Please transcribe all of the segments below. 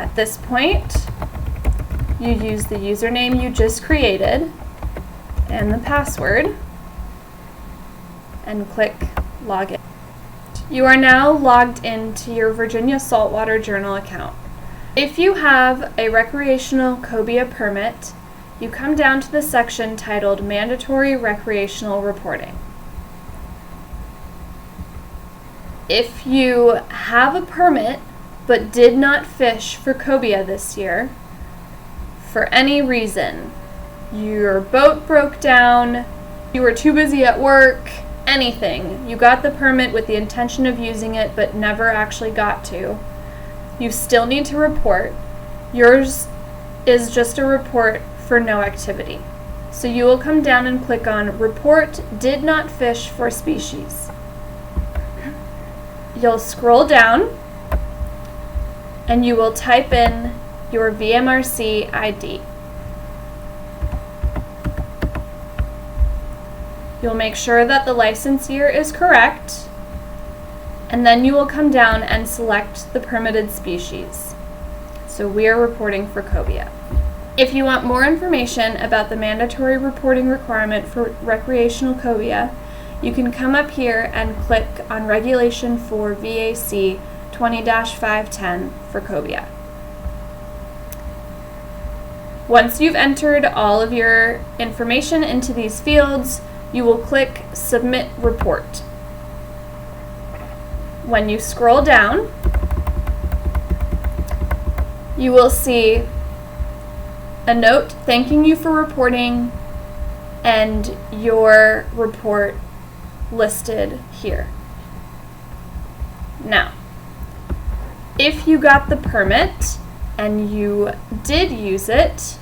At this point, you use the username you just created and the password and click Login. You are now logged into your Virginia Saltwater Journal account. If you have a recreational Cobia permit, you come down to the section titled Mandatory Recreational Reporting. If you have a permit but did not fish for cobia this year, for any reason, your boat broke down, you were too busy at work, anything, you got the permit with the intention of using it but never actually got to, you still need to report. Yours is just a report for no activity. So you will come down and click on Report Did Not Fish for Species. You'll scroll down and you will type in your VMRC ID. You'll make sure that the license year is correct, and then you will come down and select the permitted species. So we are reporting for cobia. If you want more information about the mandatory reporting requirement for recreational cobia, you can come up here and click on Regulation for VAC 20-510 for cobia. Once you've entered all of your information into these fields, you will click Submit Report. When you scroll down, you will see a note thanking you for reporting and your report listed here. Now, if you got the permit and you did use it,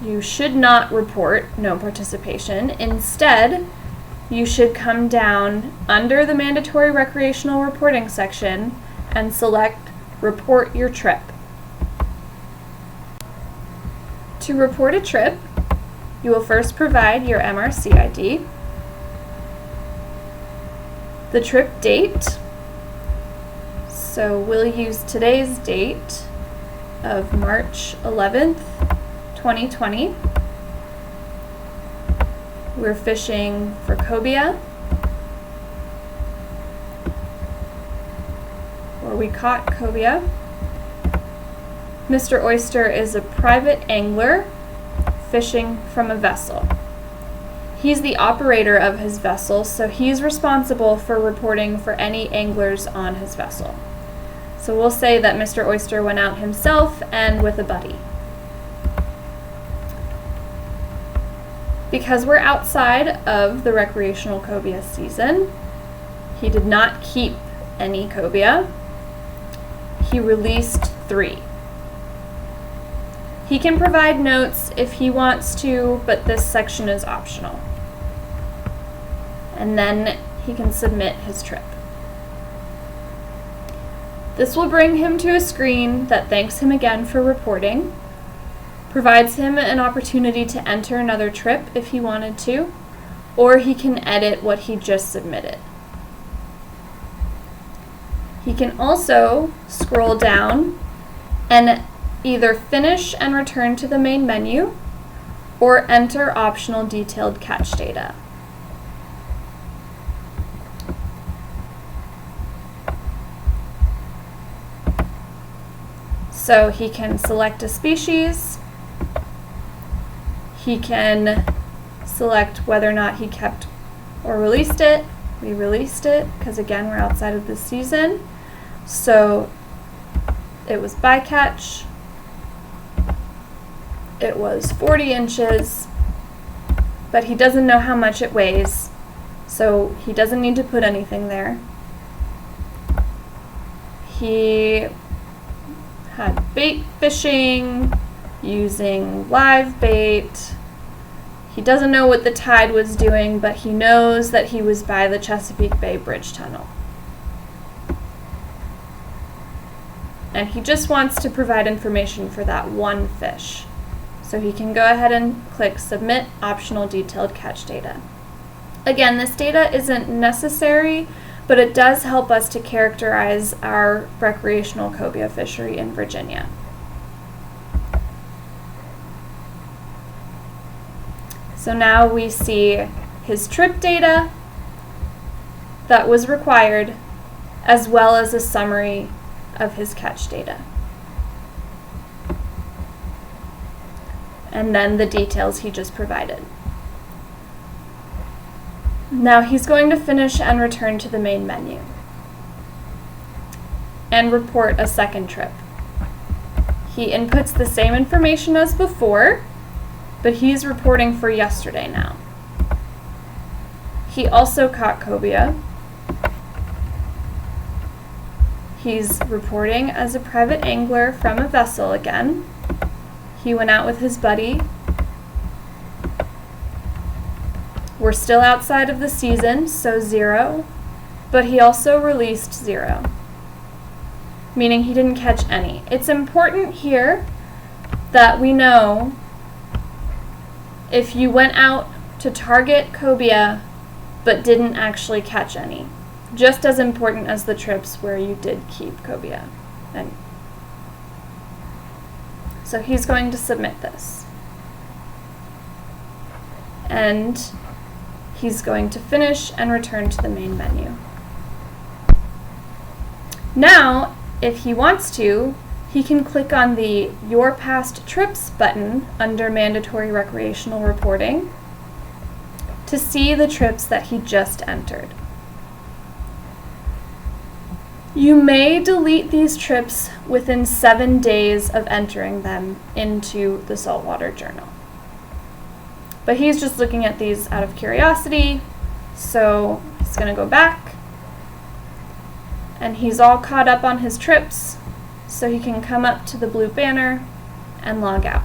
you should not report no participation. Instead, you should come down under the mandatory recreational reporting section and select Report Your Trip. To report a trip, you will first provide your MRC ID, the trip date, so we'll use today's date of March 11th, 2020. We're fishing for cobia, or we caught cobia. Mr. Oyster is a private angler fishing from a vessel. He's the operator of his vessel, so he's responsible for reporting for any anglers on his vessel. So we'll say that Mr. Oyster went out himself and with a buddy. Because we're outside of the recreational cobia season, he did not keep any cobia. He released 3. He can provide notes if he wants to, but this section is optional. And then he can submit his trip. This will bring him to a screen that thanks him again for reporting, provides him an opportunity to enter another trip if he wanted to, or he can edit what he just submitted. He can also scroll down and either finish and return to the main menu, or enter optional detailed catch data. So he can select a species, he can select whether or not he kept or released it. We released it because again we're outside of the season. So it was bycatch, it was 40 inches, but he doesn't know how much it weighs, so he doesn't need to put anything there. He had bait fishing using live bait. He doesn't know what the tide was doing, but he knows that he was by the Chesapeake Bay Bridge Tunnel. And he just wants to provide information for that one fish. So he can go ahead and click Submit Optional Detailed Catch Data. Again, this data isn't necessary, but it does help us to characterize our recreational cobia fishery in Virginia. So now we see his trip data that was required, as well as a summary of his catch data. And then the details he just provided. Now he's going to finish and return to the main menu and report a second trip. He inputs the same information as before, but he's reporting for yesterday now. He also caught cobia. He's reporting as a private angler from a vessel again. He went out with his buddy. We're still outside of the season, so 0, but he also released 0, meaning he didn't catch any. It's important here that we know if you went out to target cobia but didn't actually catch any. Just as important as the trips where you did keep cobia. And so he's going to submit this. And he's going to finish and return to the main menu. Now, if he wants to, he can click on the Your Past Trips button under Mandatory Recreational Reporting to see the trips that he just entered. You may delete these trips within 7 days of entering them into the saltwater journal. But he's just looking at these out of curiosity, so he's going to go back. And he's all caught up on his trips, so he can come up to the blue banner and log out.